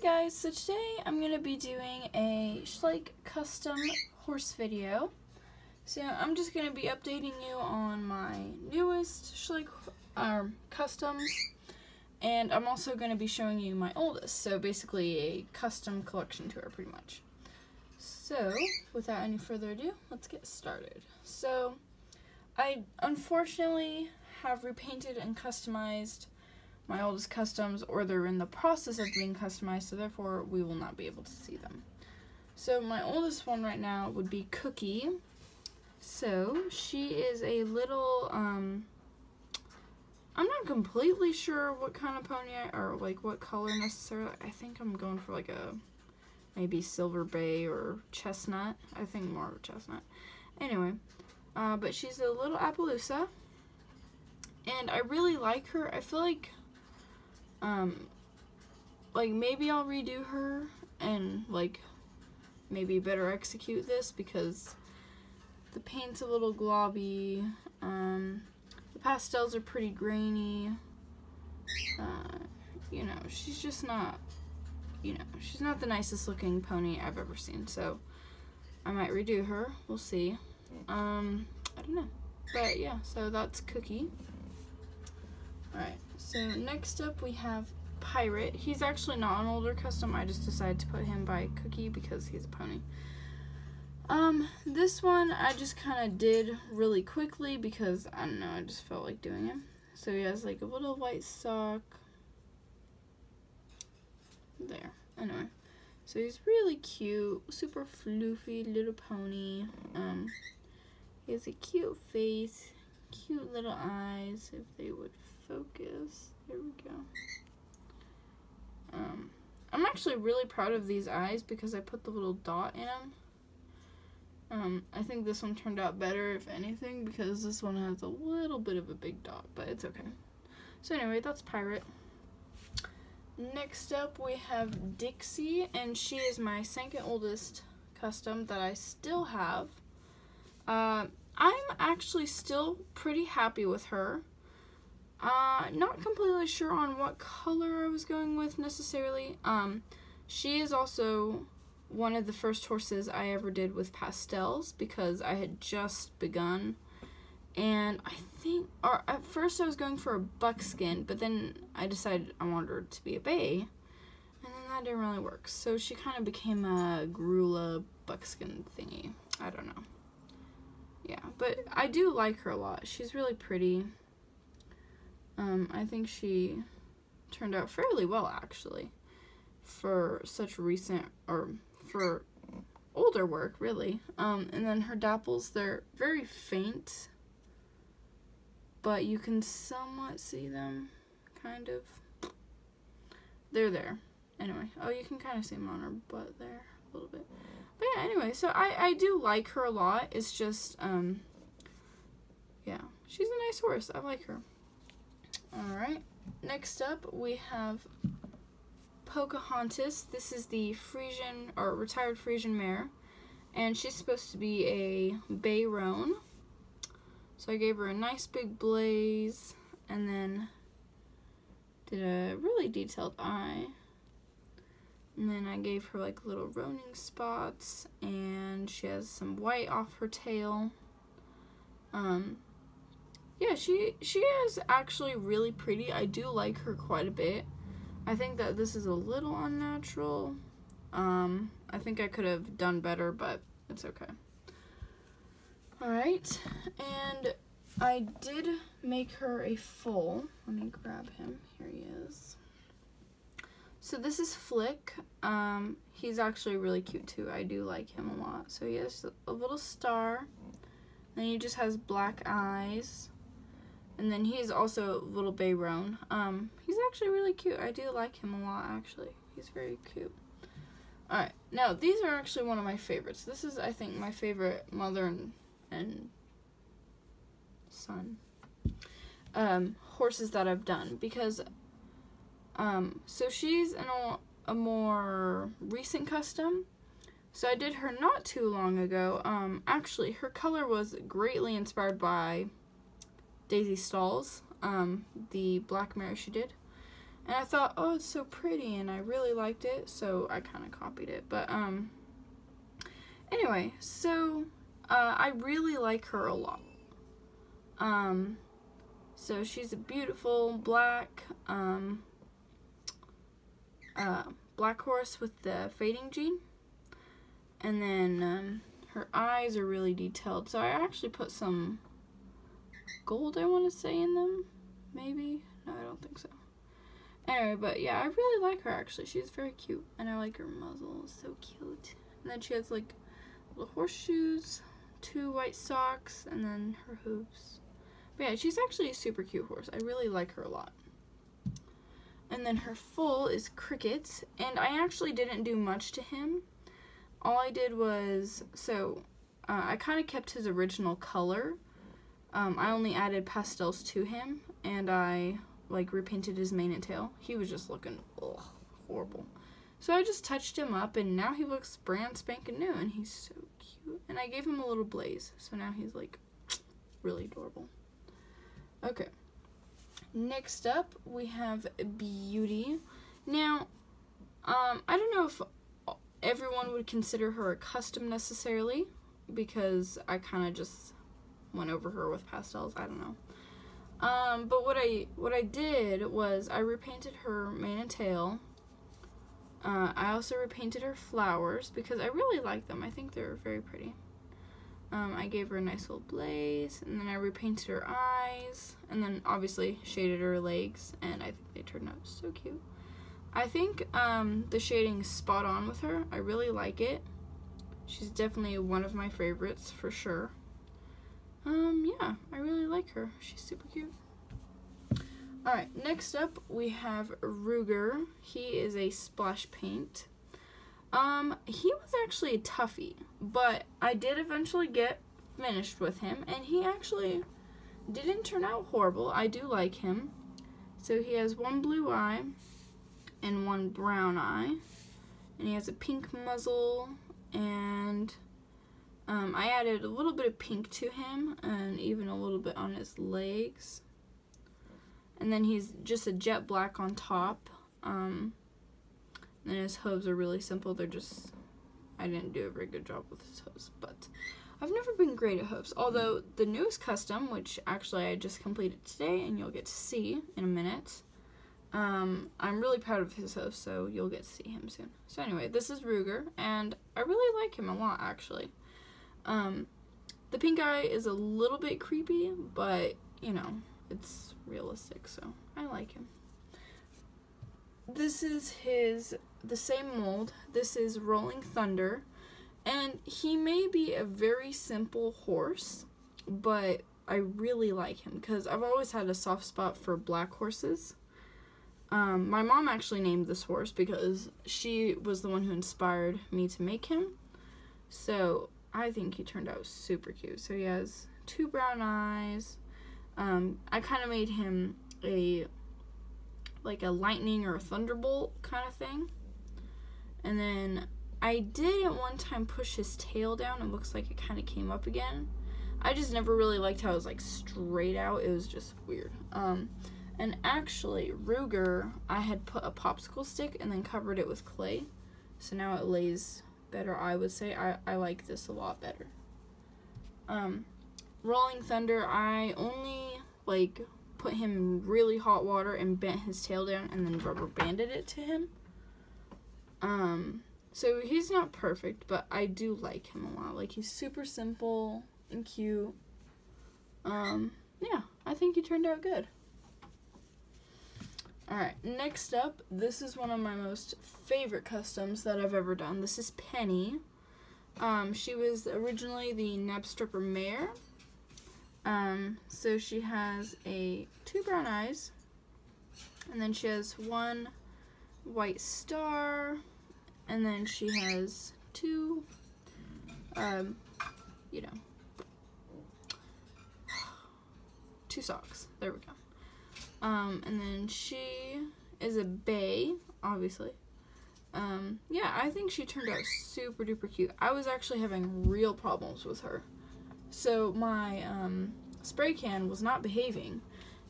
guys, so today I'm going to be doing a Schleich custom horse video. So I'm just going to be updating you on my newest Schleich customs, and I'm also going to be showing you my oldest, so basically a custom collection tour pretty much. So without any further ado, let's get started. So I unfortunately have repainted and customized my oldest customs, or they're in the process of being customized, so therefore we will not be able to see them. So my oldest one right now would be Cookie. So she is a little, I'm not completely sure what kind of pony or like what color necessarily. I think I'm going for like a maybe silver bay or chestnut. I think more of a chestnut. Anyway, but she's a little Appaloosa, and I really like her. I feel like maybe I'll redo her and like maybe better execute this because the paint's a little globby. The pastels are pretty grainy. You know, she's just not, she's not the nicest looking pony I've ever seen, so I might redo her. We'll see. I don't know. But yeah, so that's Cookie. Alright, so next up we have Pirate. He's actually not an older custom. I just decided to put him by Cookie because he's a pony. This one I just kind of did really quickly because, I don't know, I just felt like doing him. So he has like a little white sock. There. Anyway. So he's really cute, super floofy little pony. He has a cute face, cute little eyes, if they would focus. There we go. I'm actually really proud of these eyes because I put the little dot in them. I think this one turned out better, if anything, because this one has a little bit of a big dot, but it's okay. So anyway, that's Pirate. Next up, we have Dixie, and she is my second oldest custom that I still have. I'm actually still pretty happy with her. Not completely sure on what color I was going with necessarily. She is also one of the first horses I ever did with pastels because I had just begun, and I think, or at first I was going for a buckskin, but then I decided I wanted her to be a bay, and then that didn't really work, so she kind of became a Garula buckskin thingy. I don't know. Yeah, but I do like her a lot. She's really pretty. I think she turned out fairly well, actually, for such recent, or for older work, really. And then her dapples, they're very faint, but you can somewhat see them, kind of. They're there. Anyway, oh, you can kind of see them on her butt there, a little bit. But yeah, anyway, so I do like her a lot. It's just, yeah, she's a nice horse. I like her. Alright, next up we have Pocahontas. This is the Frisian, or retired Frisian mare, and she's supposed to be a bay roan. So I gave her a nice big blaze, and then did a really detailed eye. And then I gave her like little roaning spots, and she has some white off her tail. Yeah, she is actually really pretty. I do like her quite a bit. I think that this is a little unnatural. I think I could have done better, but it's okay. Alright, and I did make her a foal. Let me grab him. Here he is. So this is Flick. He's actually really cute too. I do like him a lot. So he has a little star. Then he just has black eyes. And then he's also a little bay roan. He's actually really cute. I do like him a lot, actually. He's very cute. Alright, now these are actually one of my favorites. This is, I think, my favorite mother and son horses that I've done. Because, so she's a more recent custom. So I did her not too long ago. Actually, her color was greatly inspired by Daisy Stalls, the black mare she did. And I thought, oh, it's so pretty, and I really liked it, so I kind of copied it. But, anyway, so, I really like her a lot. So she's a beautiful black, black horse with the fading gene. And then, her eyes are really detailed. So I actually put some gold, I want to say, in them. Maybe? No, I don't think so. Anyway, but yeah, I really like her, actually. She's very cute. And I like her muzzle. It's so cute. And then she has, like, little horseshoes, 2 white socks, and then her hooves. But yeah, she's actually a super cute horse. I really like her a lot. And then her foal is Cricket. And I actually didn't do much to him. All I did was, I kind of kept his original color. I only added pastels to him, and I, like, repainted his mane and tail. He was just looking, horrible. So I just touched him up, and now he looks brand spanking new, and he's so cute. And I gave him a little blaze, so now he's, like, really adorable. Okay. Next up, we have Beauty. Now, I don't know if everyone would consider her a custom necessarily, because I kind of just went over her with pastels. I don't know. But what I did was I repainted her mane and tail. I also repainted her flowers because I really like them. I think they're very pretty. I gave her a nice little blaze, and then I repainted her eyes, and then obviously shaded her legs, and I think they turned out so cute. I think the shading's spot on with her. I really like it. She's definitely one of my favorites for sure. Yeah, I really like her. She's super cute. Alright, next up we have Ruger. He is a splash paint. He was actually a toughie, but I did eventually get finished with him, and he actually didn't turn out horrible. I do like him. So he has 1 blue eye and 1 brown eye, and he has a pink muzzle, and I added a little bit of pink to him, and even a little bit on his legs. And then he's just a jet black on top. And his hooves are really simple. They're just, I didn't do a very good job with his hooves, but I've never been great at hooves. Although the newest custom, which actually I just completed today, and you'll get to see in a minute, I'm really proud of his hooves, so you'll get to see him soon. So anyway, this is Ruger, and I really like him a lot, actually. The pink eye is a little bit creepy, but, you know, it's realistic, so I like him. This is the same mold. This is Rolling Thunder, and he may be a very simple horse, but I really like him because I've always had a soft spot for black horses. My mom actually named this horse because she was the one who inspired me to make him, so I think he turned out super cute. So he has 2 brown eyes. I kind of made him like a lightning or a thunderbolt kind of thing. And then I did at one time push his tail down. It looks like it kind of came up again. I just never really liked how it was like straight out. It was just weird. And actually, Ruger, I had put a popsicle stick and then covered it with clay. So now it lays better, I would say. I like this a lot better. Rolling Thunder, I only like put him in really hot water and bent his tail down and then rubber banded it to him. So he's not perfect, but I do like him a lot. Like, he's super simple and cute. Yeah, I think he turned out good. Alright, next up, this is one of my most favorite customs that I've ever done. This is Penny. She was originally the Nab Stripper mare. So she has 2 brown eyes, and then she has 1 white star, and then she has 2, 2 socks. There we go. And then she is a bay, obviously. Yeah, I think she turned out super duper cute. I was actually having real problems with her. So my spray can was not behaving,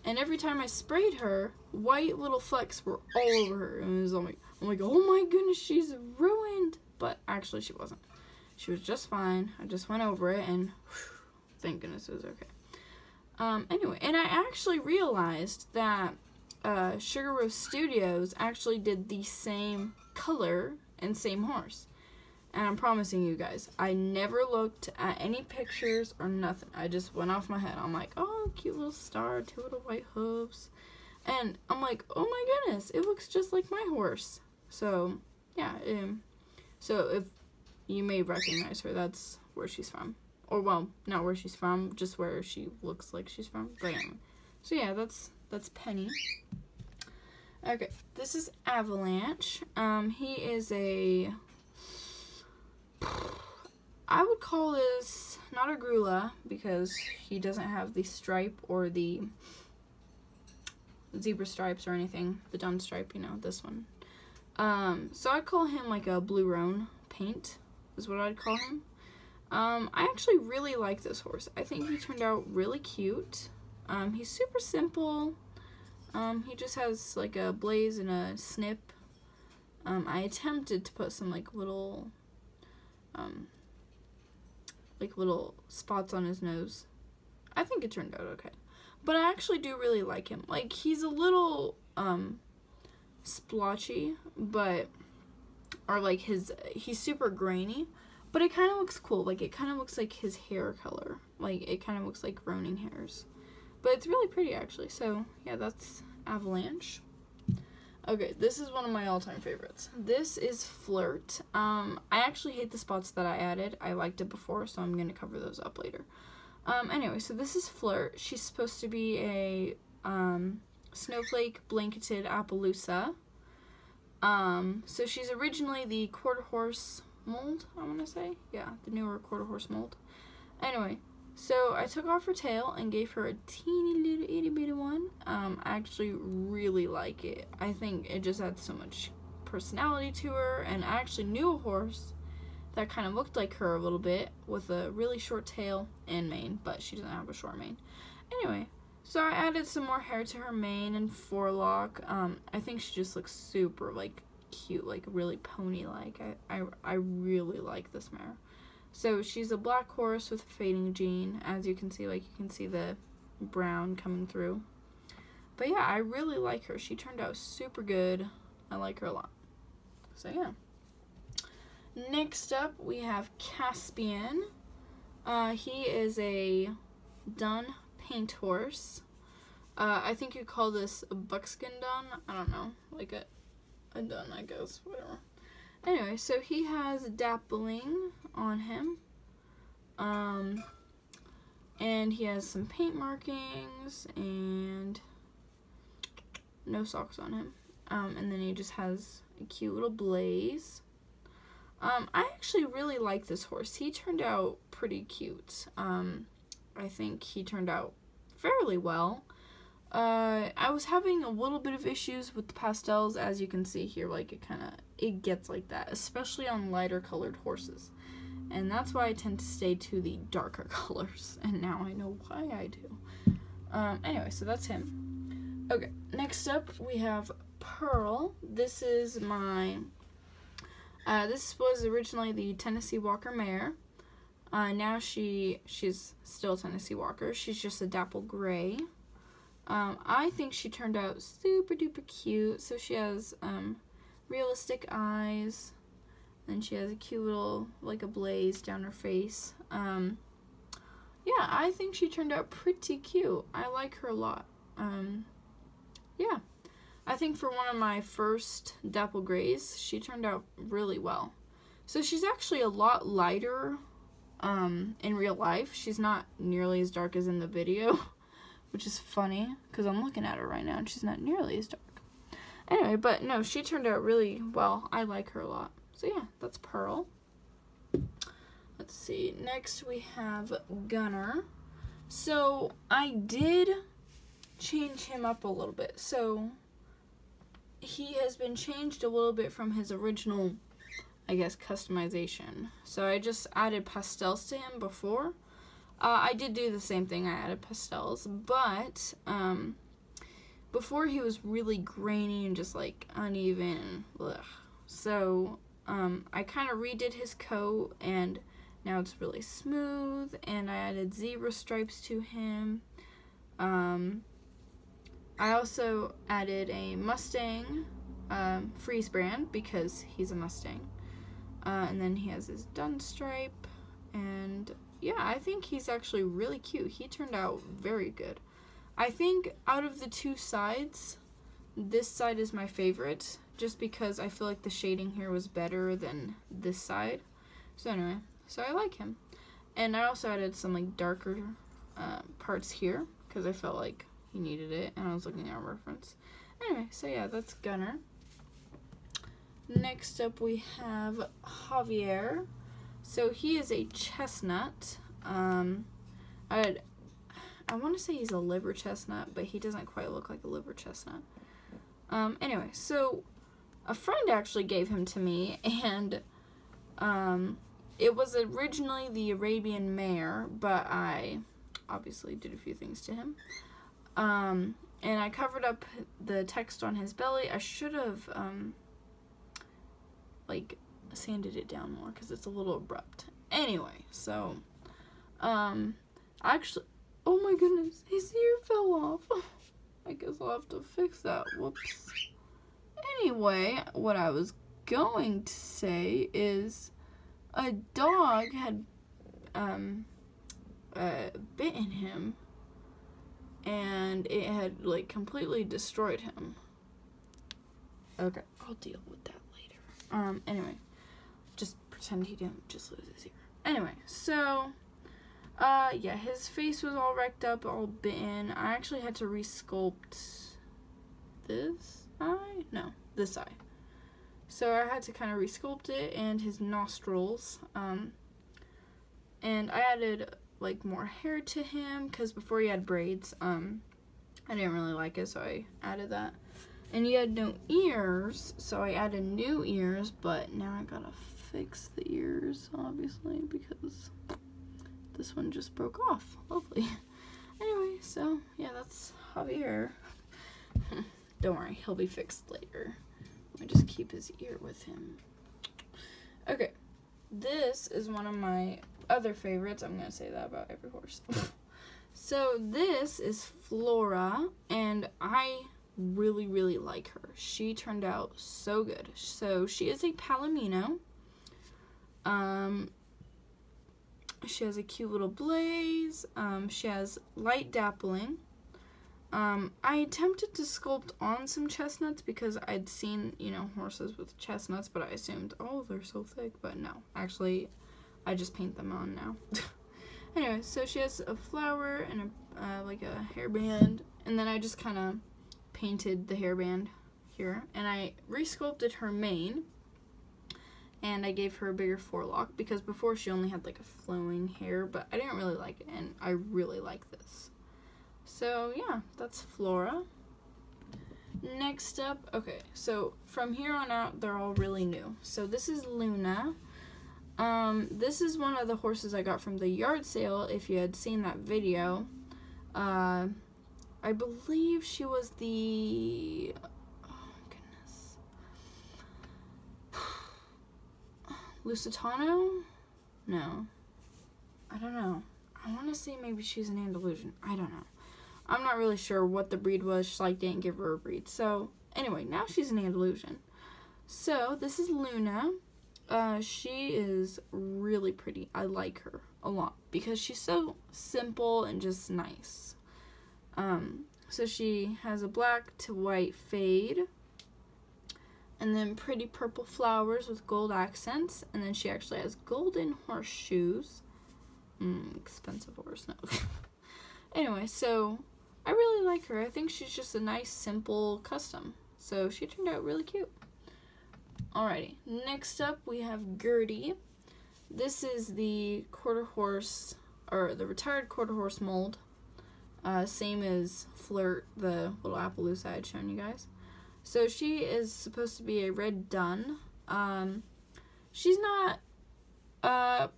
And every time I sprayed her, white little flecks were all over her. And it was I'm like, oh my goodness, she's ruined. But actually she wasn't. She was just fine. I just went over it and whew, thank goodness it was okay. Anyway, and I actually realized that Sugar Rose Studios actually did the same color and same horse. And I'm promising you guys, I never looked at any pictures or nothing. I just went off my head. I'm like, oh, cute little star, 2 little white hooves. And I'm like, oh my goodness, it looks just like my horse. So, yeah. So if you may recognize her, that's where she's from. Or, well, not where she's from, just where she looks like she's from. But anyway. So, yeah, that's Penny. Okay, this is Avalanche. He is a... I would call this not a Grula because he doesn't have the stripe or the zebra stripes or anything. The dun stripe, you know, this one. So I'd call him like a Blue Roan paint is what I'd call him. I actually really like this horse. I think he turned out really cute. He's super simple. He just has like a blaze and a snip. I attempted to put some like little spots on his nose. I think it turned out okay. But I actually do really like him. Like, he's a little, splotchy, but, or like he's super grainy, but it kind of looks cool. Like, it kind of looks like his hair color. Like, it kind of looks like Ronin hairs. But it's really pretty, actually. So, yeah, that's Avalanche. Okay, this is one of my all-time favorites. This is Flirt. I actually hate the spots that I added. I liked it before, so I'm going to cover those up later. Anyway, so this is Flirt. She's supposed to be a snowflake blanketed Appaloosa. So she's originally the quarter horse mold, I want to say. Yeah, the newer quarter horse mold. Anyway, so I took off her tail and gave her a teeny little itty bitty one. I actually really like it. I think it just adds so much personality to her, and I actually knew a horse that kind of looked like her a little bit with a really short tail and mane, but she doesn't have a short mane. Anyway, so I added some more hair to her mane and forelock. I think she just looks super like cute, like really pony-like. I really like this mare. So she's a black horse with a fading gene. As you can see, like, you can see the brown coming through. But yeah, I really like her. She turned out super good. I like her a lot. So yeah. Next up, we have Caspian. He is a dun paint horse. I think you call this a buckskin dun. I don't know. Like a dun, I guess. Whatever. Anyway, so he has dappling on him. And he has some paint markings and no socks on him. And then he just has a cute little blaze. I actually really like this horse. He turned out pretty cute. I think he turned out fairly well. I was having a little bit of issues with the pastels, as you can see here. Like, it gets like that, especially on lighter colored horses. And that's why I tend to stay to the darker colors. And now I know why I do. Anyway, so that's him. Okay, next up we have Pearl. This is my... this was originally the Tennessee Walker mare. Now she's still a Tennessee Walker. She's just a dapple gray. I think she turned out super duper cute. So she has realistic eyes. Then she has a cute little, like a blaze down her face. Yeah, I think she turned out pretty cute. I like her a lot. Yeah. I think for one of my first dapple grays, she turned out really well. So she's actually a lot lighter in real life. She's not nearly as dark as in the video, which is funny because I'm looking at her right now and she's not nearly as dark. Anyway, but no, she turned out really well. I like her a lot. So yeah, that's Pearl. Let's see. Next we have Gunner. So I did change him up a little bit. So he has been changed a little bit from his original, I guess, customization. So I just added pastels to him before. I did do the same thing. I added pastels, but before he was really grainy and just like uneven. Ugh. So I kind of redid his coat, and now it's really smooth, and I added zebra stripes to him. I also added a Mustang Freeze brand because he's a Mustang. And then he has his dun stripe, and yeah, I think he's actually really cute. He turned out very good. I think out of the two sides, this side is my favorite, just because I feel like the shading here was better than this side. So anyway, so I like him. And I also added some like darker parts here, because I felt like he needed it, and I was looking at a reference. Anyway, so yeah, that's Gunner. Next up we have Javier. So he is a chestnut. I want to say he's a liver chestnut, but he doesn't quite look like a liver chestnut. Anyway, so a friend actually gave him to me, and it was originally the Arabian mare, but I obviously did a few things to him. And I covered up the text on his belly. I should have like sanded it down more because it's a little abrupt. Anyway, so actually, oh my goodness, his ear fell off. I guess I'll have to fix that. Whoops. Anyway, what I was going to say is a dog had bitten him, and it had like completely destroyed him. Okay, I'll deal with that later. Anyway, just pretend he didn't just lose his ear. Anyway, so yeah, his face was all wrecked up, all bitten. I actually had to resculpt this eye? No, this eye. So I had to kind of resculpt it, and his nostrils. And I added like more hair to him, because before he had braids. I didn't really like it, so I added that. And he had no ears, so I added new ears, but now I gotta fix the ears, obviously, because this one just broke off. Lovely. Anyway, so yeah, that's Javier. Don't worry, he'll be fixed later. Let me just keep his ear with him. Okay, this is one of my other favorites. I'm gonna say that about every horse. So this is Flora, and I really, really like her. She turned out so good. So she is a Palomino. She has a cute little blaze. She has light dappling. I attempted to sculpt on some chestnuts because I'd seen, you know, horses with chestnuts, but I assumed, oh, they're so thick. But no, actually, I just paint them on now. Anyway, so she has a flower and like a hairband, and then I just kind of painted the hairband here, and I resculpted her mane, and I gave her a bigger forelock because before she only had like a flowing hair, but I didn't really like it, and I really like this. So yeah, that's Flora. Next up, okay, so from here on out, they're all really new. So this is Luna. This is one of the horses I got from the yard sale, if you had seen that video. I believe she was the, oh goodness, Lusitano? No, I don't know. I want to say maybe she's an Andalusian. I don't know. I'm not really sure what the breed was. Schleich didn't give her a breed. So anyway, now she's an Andalusian. So this is Luna. She is really pretty. I like her a lot because she's so simple and just nice. So she has a black to white fade, and then pretty purple flowers with gold accents, and then she actually has golden horseshoes. Expensive horse, no. Anyway, so I really like her. I think she's just a nice, simple custom. So she turned out really cute. Alrighty, next up we have Gertie. This is the quarter horse, or the retired quarter horse mold. Same as Flirt, the little Appaloosa I had shown you guys. So she is supposed to be a red dun. She's not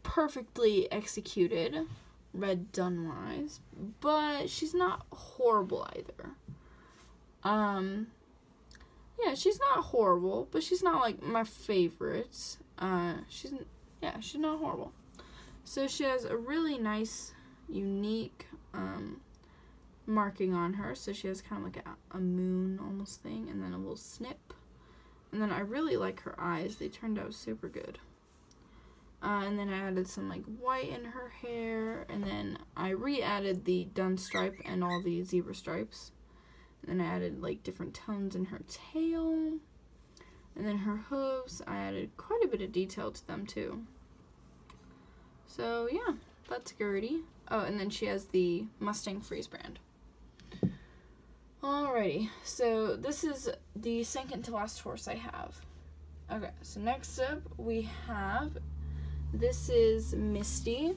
perfectly executed, red dun wise, but she's not horrible either. Yeah, she's not horrible, but she's not, like, my favorite. She's not horrible. So she has a really nice, unique, marking on her. So she has kind of like a moon almost thing, and then a little snip. And then I really like her eyes. They turned out super good. And then I added some, like, white in her hair, and then I re-added the dun stripe and all the zebra stripes. And then I added, like, different tones in her tail. And then her hooves, I added quite a bit of detail to them, too. So, yeah, that's Gertie. Oh, and then she has the Mustang Freeze brand. Alrighty, so this is the second to last horse I have. Okay, so next up we have, this is Misty.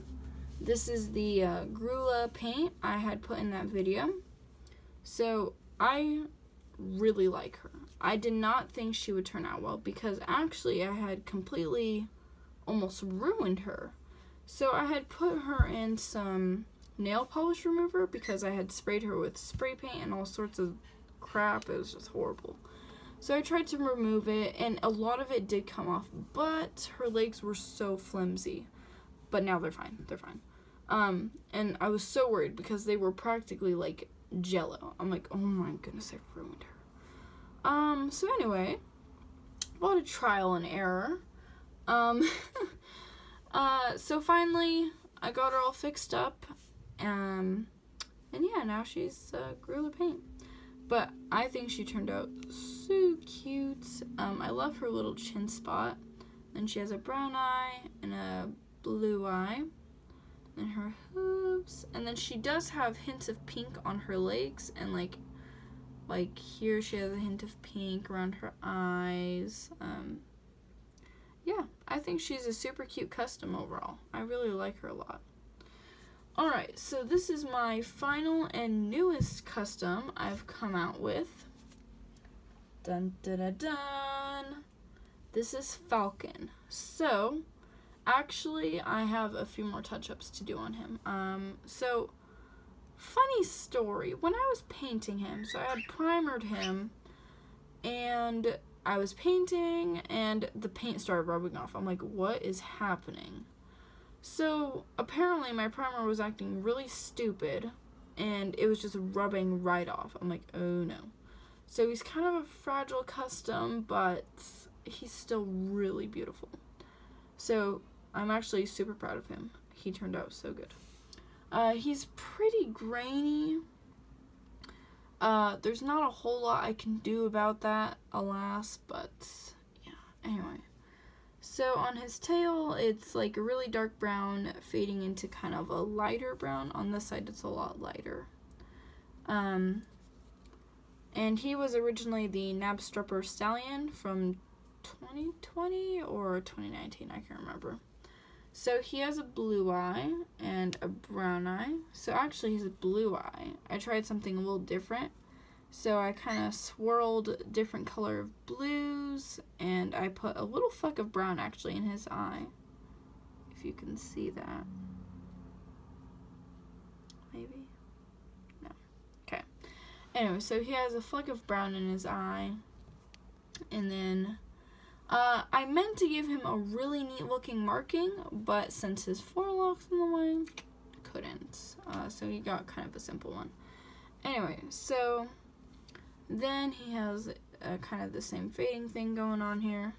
This is the Grula paint I had put in that video. So I really like her. I did not think she would turn out well because actually I had completely almost ruined her. So I had put her in some nail polish remover because I had sprayed her with spray paint and all sorts of crap. It was just horrible. So I tried to remove it, and a lot of it did come off, but her legs were so flimsy. But now they're fine. They're fine. And I was so worried because they were practically like jello. I'm like, oh my goodness, I've ruined her. So anyway, a lot of trial and error. So finally, I got her all fixed up. And yeah, now she's Grula paint. But I think she turned out so cute. I love her little chin spot. And she has a brown eye and a blue eye. And her hooves. And then she does have hints of pink on her legs. And like here she has a hint of pink around her eyes. Yeah, I think she's a super cute custom overall. I really like her a lot. Alright, so this is my final and newest custom I've come out with. Dun dun dun dun! This is Falcon. So, actually, I have a few more touch-ups to do on him. So, funny story. When I was painting him, so I had primered him, and I was painting, and the paint started rubbing off. I'm like, what is happening? So, apparently my primer was acting really stupid, and it was just rubbing right off. I'm like, oh no. So he's kind of a fragile custom, but he's still really beautiful. So, I'm actually super proud of him. He turned out so good. He's pretty grainy. There's not a whole lot I can do about that, alas, but yeah, anyway. So on his tail, it's like a really dark brown fading into kind of a lighter brown. On this side, it's a lot lighter. And he was originally the Knabstrupper Stallion from 2020 or 2019, I can't remember. So he has a blue eye and a brown eye. So actually he's a blue eye. I tried something a little different. So I kind of swirled different color of blues, and I put a little fleck of brown actually in his eye. If you can see that. Maybe? No. Okay. Anyway, so he has a fleck of brown in his eye. And then I meant to give him a really neat looking marking, but since his forelock's in the way, couldn't. So he got kind of a simple one. Anyway, so then he has kind of the same fading thing going on here.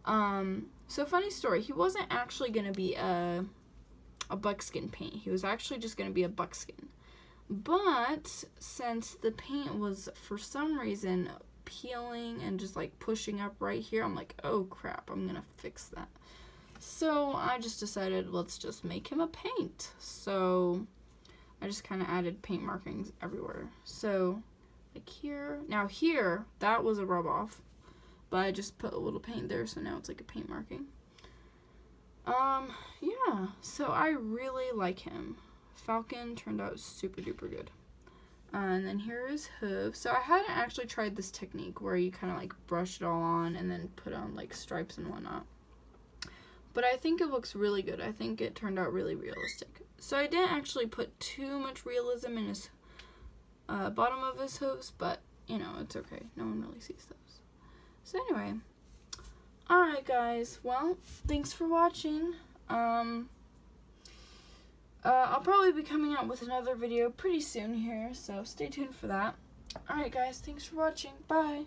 So funny story, he wasn't actually going to be a buckskin paint. He was actually just going to be a buckskin. But since the paint was for some reason peeling and just like pushing up right here, I'm like, oh crap, I'm going to fix that. So I just decided, let's just make him a paint. So I just kind of added paint markings everywhere. So like here, now here, that was a rub off, but I just put a little paint there, so now it's like a paint marking. Yeah, so I really like him. Falcon turned out super duper good. And then here is hooves. So I hadn't actually tried this technique where you kind of like brush it all on and then put on like stripes and whatnot. But I think it looks really good. I think it turned out really realistic. So I didn't actually put too much realism in his bottom of his hooves, but you know, it's okay. No one really sees those. So anyway, alright guys, well, thanks for watching. I'll probably be coming out with another video pretty soon here, so stay tuned for that. Alright guys, thanks for watching. Bye!